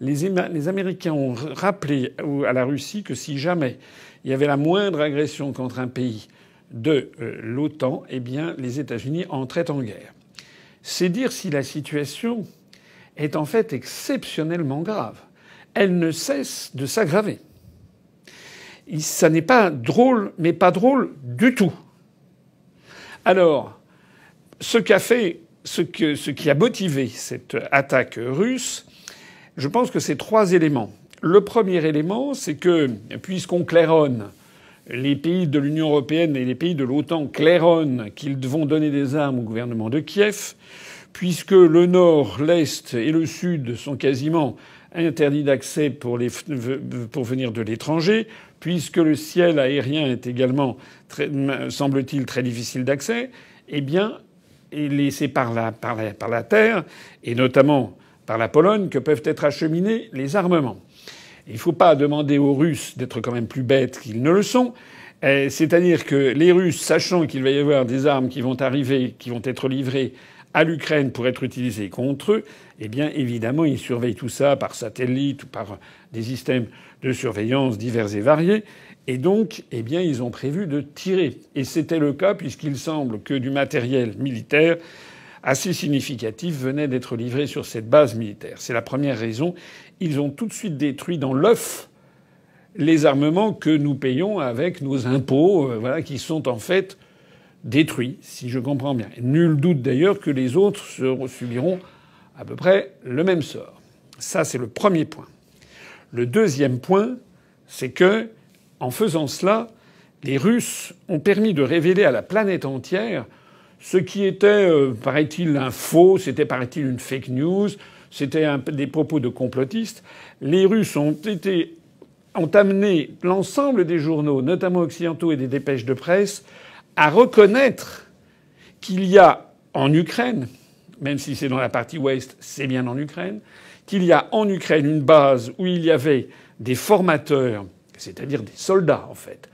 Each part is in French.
les Américains ont rappelé à la Russie que si jamais il y avait la moindre agression contre un pays de l'OTAN, eh bien, les États-Unis entraient en guerre. C'est dire si la situation est en fait exceptionnellement grave. Elle ne cesse de s'aggraver. Ça n'est pas drôle, mais pas drôle du tout. Alors, ce qui a motivé cette attaque russe, je pense que c'est 3 éléments. Le premier élément, c'est que, puisqu'on claironne, les pays de l'Union européenne et les pays de l'OTAN claironnent qu'ils vont donner des armes au gouvernement de Kiev, puisque le Nord, l'Est et le Sud sont quasiment interdits d'accès pour venir de l'étranger, puisque le ciel aérien est également, semble-t-il, très difficile d'accès, eh bien, c'est par la terre, et notamment par la Pologne, que peuvent être acheminés les armements. Il ne faut pas demander aux Russes d'être quand même plus bêtes qu'ils ne le sont. C'est-à-dire que les Russes, sachant qu'il va y avoir des armes qui vont arriver, qui vont être livrées à l'Ukraine pour être utilisées contre eux, eh bien, évidemment, ils surveillent tout ça par satellite ou par des systèmes de surveillance divers et variés. Et donc, eh bien, ils ont prévu de tirer. Et c'était le cas puisqu'il semble que du matériel militaire assez significatif venait d'être livré sur cette base militaire. C'est la première raison. Ils ont tout de suite détruit dans l'œuf les armements que nous payons avec nos impôts, qui sont en fait détruits, si je comprends bien. Nul doute d'ailleurs que les autres subiront à peu près le même sort. Ça, c'est le premier point. Le deuxième point, c'est que, en faisant cela, les Russes ont permis de révéler à la planète entière ce qui était, paraît-il, un faux, c'était, paraît-il, une fake news, c'était des propos de complotistes. Les Russes ont amené l'ensemble des journaux, notamment occidentaux et des dépêches de presse, à reconnaître qu'il y a en Ukraine, même si c'est dans la partie ouest, c'est bien en Ukraine, qu'il y a en Ukraine une base où il y avait des formateurs, c'est-à-dire des soldats en fait,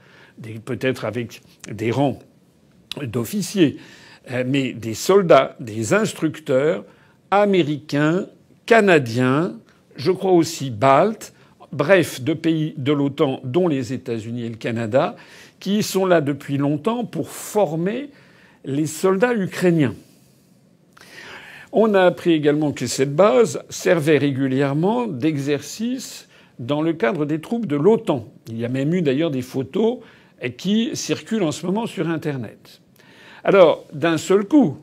peut-être avec des rangs d'officiers, mais des soldats, des instructeurs américains, canadiens, je crois aussi baltes, bref, de pays de l'OTAN, dont les États-Unis et le Canada, qui sont là depuis longtemps pour former les soldats ukrainiens. On a appris également que cette base servait régulièrement d'exercice dans le cadre des troupes de l'OTAN. Il y a même eu d'ailleurs des photos qui circulent en ce moment sur Internet. Alors, d'un seul coup,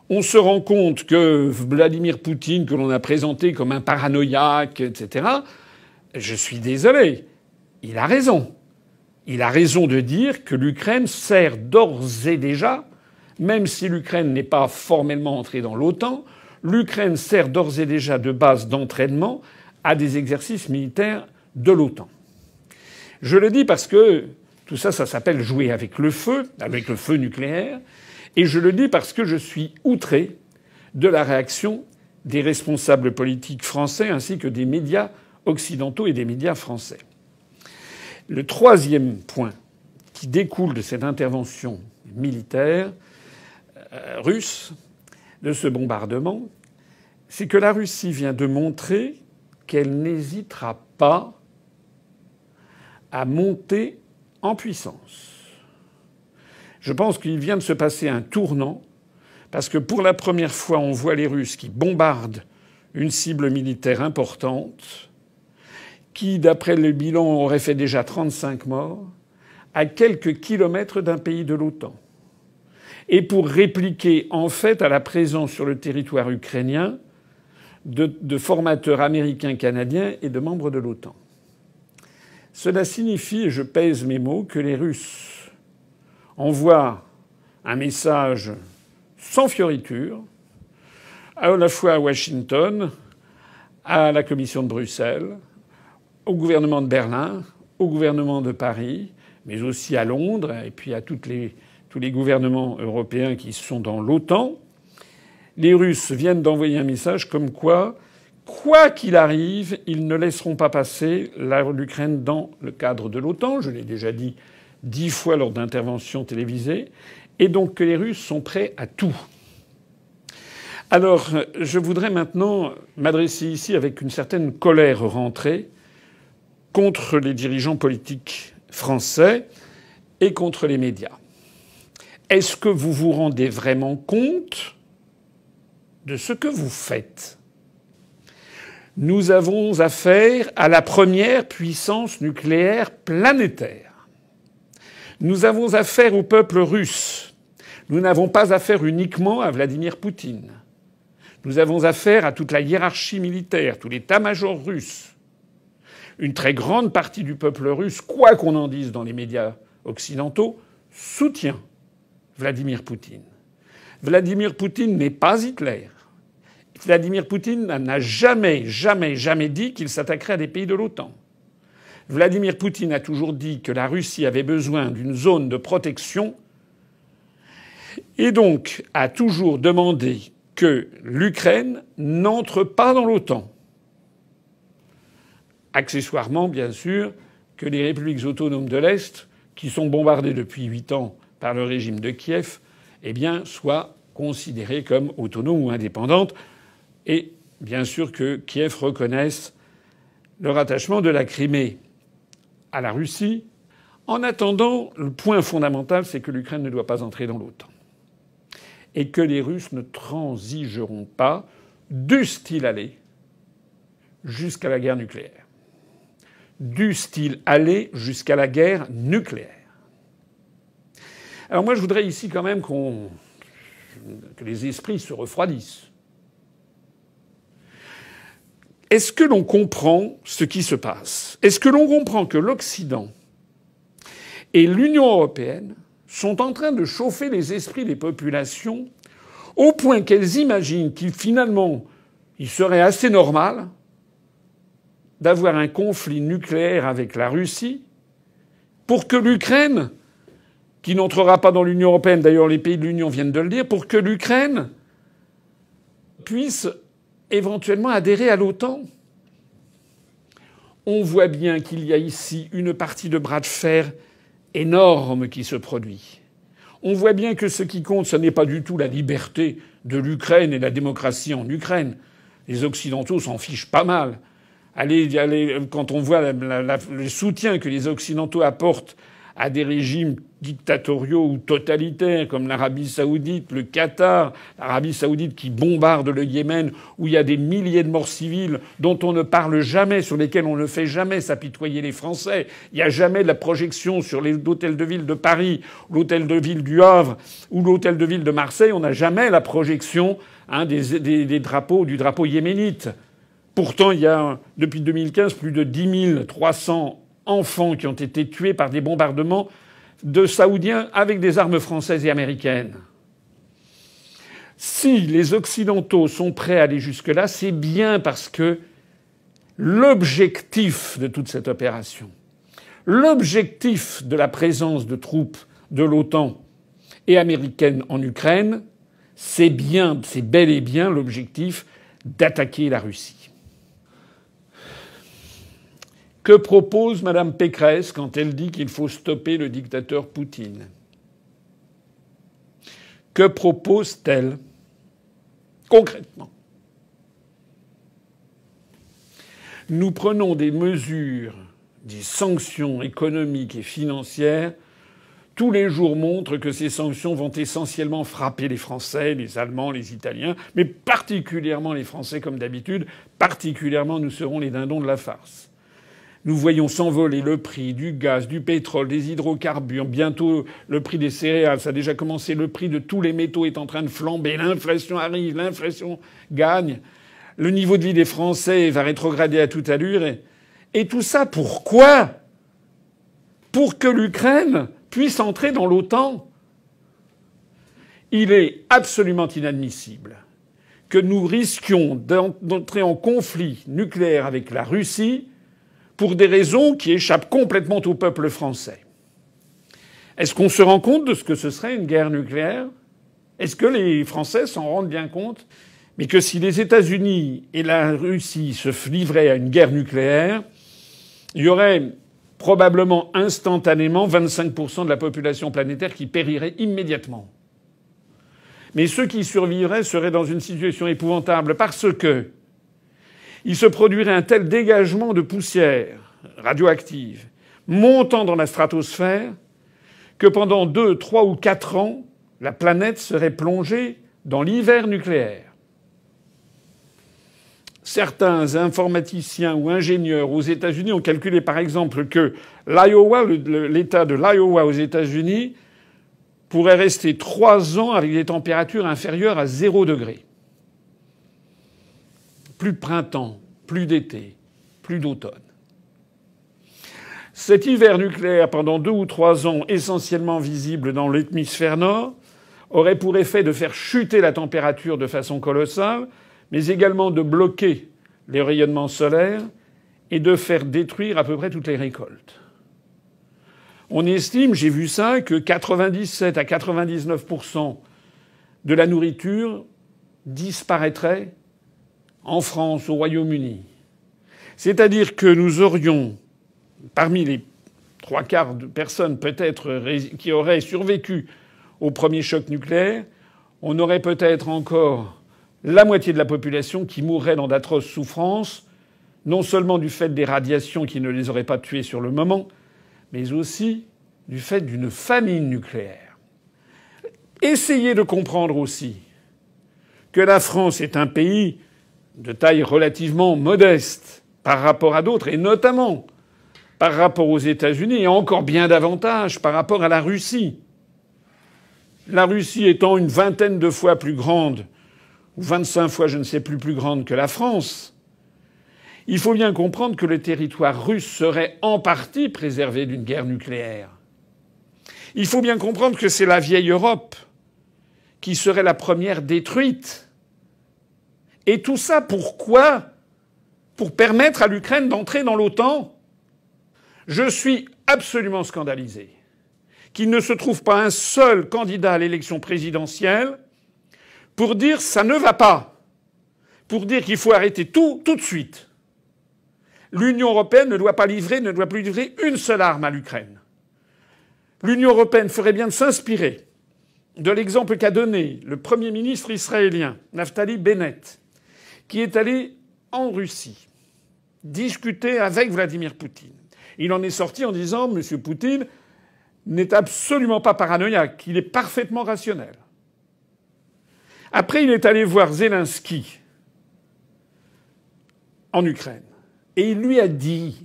on se rend compte que Vladimir Poutine, que l'on a présenté comme un paranoïaque, etc., je suis désolé, il a raison. Il a raison de dire que l'Ukraine sert d'ores et déjà, même si l'Ukraine n'est pas formellement entrée dans l'OTAN, l'Ukraine sert d'ores et déjà de base d'entraînement à des exercices militaires de l'OTAN. Je le dis parce que tout ça, ça s'appelle jouer avec le feu nucléaire. Et je le dis parce que je suis outré de la réaction des responsables politiques français ainsi que des médias occidentaux et des médias français. Le troisième point qui découle de cette intervention militaire russe, de ce bombardement, c'est que la Russie vient de montrer qu'elle n'hésitera pas à monter en puissance. Je pense qu'il vient de se passer un tournant, parce que pour la première fois, on voit les Russes qui bombardent une cible militaire importante, qui, d'après le bilan, aurait fait déjà 35 morts, à quelques kilomètres d'un pays de l'OTAN. Et pour répliquer, en fait, à la présence sur le territoire ukrainien de formateurs américains, canadiens et de membres de l'OTAN. Cela signifie, et je pèse mes mots, que les Russes envoient un message sans fioriture, à la fois à Washington, à la Commission de Bruxelles, au gouvernement de Berlin, au gouvernement de Paris, mais aussi à Londres et puis à tous les gouvernements européens qui sont dans l'OTAN. Les Russes viennent d'envoyer un message comme quoi qu'il arrive, ils ne laisseront pas passer l'Ukraine dans le cadre de l'OTAN. Je l'ai déjà dit 10 fois lors d'interventions télévisées. Et donc que les Russes sont prêts à tout. Alors, je voudrais maintenant m'adresser ici avec une certaine colère rentrée contre les dirigeants politiques français et contre les médias. Est-ce que vous vous rendez vraiment compte de ce que vous faites? Nous avons affaire à la première puissance nucléaire planétaire. Nous avons affaire au peuple russe. Nous n'avons pas affaire uniquement à Vladimir Poutine. Nous avons affaire à toute la hiérarchie militaire, tout l'état-major russe. Une très grande partie du peuple russe, quoi qu'on en dise dans les médias occidentaux, soutient Vladimir Poutine. Vladimir Poutine n'est pas Hitler. Vladimir Poutine n'a jamais dit qu'il s'attaquerait à des pays de l'OTAN. Vladimir Poutine a toujours dit que la Russie avait besoin d'une zone de protection et donc a toujours demandé que l'Ukraine n'entre pas dans l'OTAN. Accessoirement, bien sûr, que les républiques autonomes de l'Est, qui sont bombardées depuis 8 ans par le régime de Kiev, eh bien, soient considérées comme autonomes ou indépendantes. Et bien sûr que Kiev reconnaisse le rattachement de la Crimée à la Russie. En attendant, le point fondamental, c'est que l'Ukraine ne doit pas entrer dans l'OTAN. Et que les Russes ne transigeront pas, dussent-ils aller jusqu'à la guerre nucléaire. Dussent-ils aller jusqu'à la guerre nucléaire. Alors moi, je voudrais ici quand même que les esprits se refroidissent. Est-ce que l'on comprend ce qui se passe? Est-ce que l'on comprend que l'Occident et l'Union européenne sont en train de chauffer les esprits des populations au point qu'elles imaginent qu'il serait assez normal d'avoir un conflit nucléaire avec la Russie pour que l'Ukraine, qui n'entrera pas dans l'Union européenne, d'ailleurs les pays de l'Union viennent de le dire, pour que l'Ukraine puisse éventuellement adhérer à l'OTAN. On voit bien qu'il y a ici une partie de bras de fer énorme qui se produit. On voit bien que ce qui compte, ce n'est pas du tout la liberté de l'Ukraine et la démocratie en Ukraine. Les Occidentaux s'en fichent pas mal. Quand on voit le soutien que les Occidentaux apportent à des régimes dictatoriaux ou totalitaires comme l'Arabie saoudite, le Qatar, l'Arabie saoudite qui bombarde le Yémen, où il y a des milliers de morts civiles dont on ne parle jamais, sur lesquels on ne fait jamais s'apitoyer les Français. Il n'y a jamais de la projection sur l'hôtel de ville de Paris, l'hôtel de ville du Havre ou l'hôtel de ville de Marseille. On n'a jamais la projection des drapeaux, du drapeau yéménite. Pourtant, il y a, depuis 2015, plus de 10 300 enfants qui ont été tués par des bombardements de Saoudiens avec des armes françaises et américaines. Si les Occidentaux sont prêts à aller jusque-là, c'est bien parce que l'objectif de toute cette opération, l'objectif de la présence de troupes de l'OTAN et américaines en Ukraine, c'est bel et bien l'objectif d'attaquer la Russie. Que propose Mme Pécresse quand elle dit qu'il faut stopper le dictateur Poutine? Que propose-t-elle concrètement? Nous prenons des mesures, des sanctions économiques et financières. Tous les jours montrent que ces sanctions vont essentiellement frapper les Français, les Allemands, les Italiens, mais particulièrement les Français comme d'habitude. Particulièrement, nous serons les dindons de la farce. Nous voyons s'envoler le prix du gaz, du pétrole, des hydrocarbures, bientôt le prix des céréales, ça a déjà commencé, le prix de tous les métaux est en train de flamber, l'inflation arrive, l'inflation gagne, le niveau de vie des Français va rétrograder à toute allure. Et tout ça pourquoi? Pour que l'Ukraine puisse entrer dans l'OTAN. Il est absolument inadmissible que nous risquions d'entrer en conflit nucléaire avec la Russie pour des raisons qui échappent complètement au peuple français. Est-ce qu'on se rend compte de ce que ce serait une guerre nucléaire? Est-ce que les Français s'en rendent bien compte? Mais que si les États-Unis et la Russie se livraient à une guerre nucléaire, il y aurait probablement instantanément 25% de la population planétaire qui périrait immédiatement. Mais ceux qui survivraient seraient dans une situation épouvantable parce que il se produirait un tel dégagement de poussière radioactive montant dans la stratosphère que pendant 2, 3 ou 4 ans, la planète serait plongée dans l'hiver nucléaire. Certains informaticiens ou ingénieurs aux États-Unis ont calculé par exemple que l'Iowa, l'État de l'Iowa aux États-Unis, pourrait rester 3 ans avec des températures inférieures à 0 degré. Plus de printemps, plus d'été, plus d'automne. Cet hiver nucléaire, pendant 2 ou 3 ans, essentiellement visible dans l'hémisphère nord, aurait pour effet de faire chuter la température de façon colossale, mais également de bloquer les rayonnements solaires et de faire détruire à peu près toutes les récoltes. On estime, j'ai vu ça, que 97 à 99% de la nourriture disparaîtrait en France, au Royaume-Uni. C'est-à-dire que nous aurions, parmi les 3/4 de personnes peut-être qui auraient survécu au premier choc nucléaire, on aurait peut-être encore la moitié de la population qui mourrait dans d'atroces souffrances, non seulement du fait des radiations qui ne les auraient pas tués sur le moment, mais aussi du fait d'une famine nucléaire. Essayez de comprendre aussi que la France est un pays de taille relativement modeste par rapport à d'autres, et notamment par rapport aux États-Unis, et encore bien davantage par rapport à la Russie. La Russie étant une vingtaine de fois plus grande, ou 25 fois, je ne sais plus grande que la France, il faut bien comprendre que le territoire russe serait en partie préservé d'une guerre nucléaire. Il faut bien comprendre que c'est la vieille Europe qui serait la première détruite. Et tout ça pourquoi ? Pour permettre à l'Ukraine d'entrer dans l'OTAN. Je suis absolument scandalisé qu'il ne se trouve pas un seul candidat à l'élection présidentielle pour dire ça ne va pas, pour dire qu'il faut arrêter tout de suite. L'Union européenne ne doit plus livrer une seule arme à l'Ukraine. L'Union européenne ferait bien de s'inspirer de l'exemple qu'a donné le Premier ministre israélien, Naftali Bennett, qui est allé en Russie discuter avec Vladimir Poutine. Il en est sorti en disant « M. Poutine n'est absolument pas paranoïaque, il est parfaitement rationnel ». Après, il est allé voir Zelensky en Ukraine. Et il lui a dit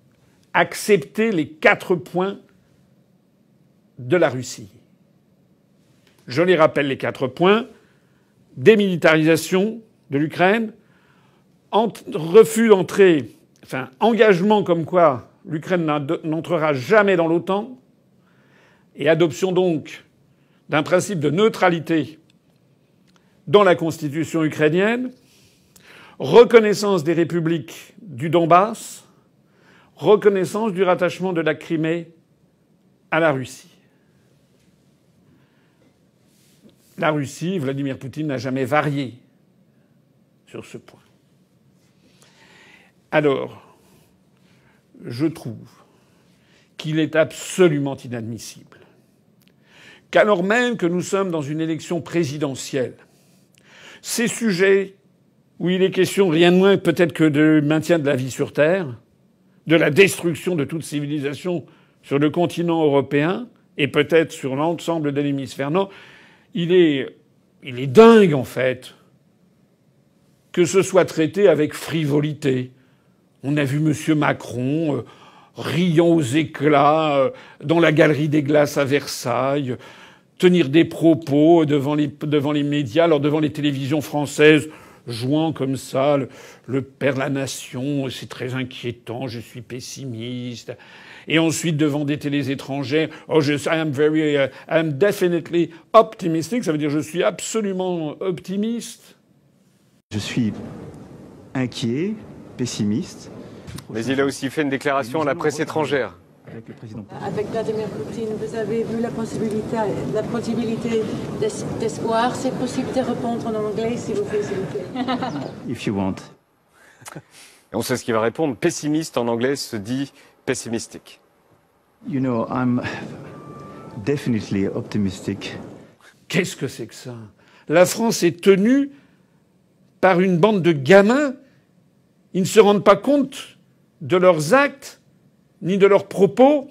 « acceptez les 4 points de la Russie ». Je les rappelle, les 4 points. Démilitarisation de l'Ukraine, refus d'entrer, engagement comme quoi l'Ukraine n'entrera jamais dans l'OTAN, et adoption donc d'un principe de neutralité dans la constitution ukrainienne, reconnaissance des républiques du Donbass, reconnaissance du rattachement de la Crimée à la Russie. La Russie, Vladimir Poutine n'a jamais varié sur ce point. Alors, je trouve qu'il est absolument inadmissible qu'alors même que nous sommes dans une élection présidentielle, ces sujets où il est question rien de moins peut-être que de maintien de la vie sur Terre, de la destruction de toute civilisation sur le continent européen et peut-être sur l'ensemble de l'hémisphère nord, il est dingue en fait que ce soit traité avec frivolité. On a vu M. Macron riant aux éclats dans la Galerie des Glaces à Versailles, tenir des propos devant les médias, alors devant les télévisions françaises, jouant comme ça le père de la nation, c'est très inquiétant, je suis pessimiste. Et ensuite, devant des télés étrangères, I am definitely optimistic, ça veut dire je suis absolument optimiste. Je suis inquiet, pessimiste. Mais il a aussi fait une déclaration à la presse étrangère. Avec le président. Avec Vladimir Poutine, vous avez vu la possibilité d'espoir. C'est possible de répondre en anglais, s'il vous plaît. If you want. Et on sait ce qu'il va répondre. Pessimiste en anglais se dit pessimistique. You know, I'm definitely optimistic. Qu'est-ce que c'est que ça ? la France est tenue par une bande de gamins. Ils ne se rendent pas compte de leurs actes, ni de leurs propos.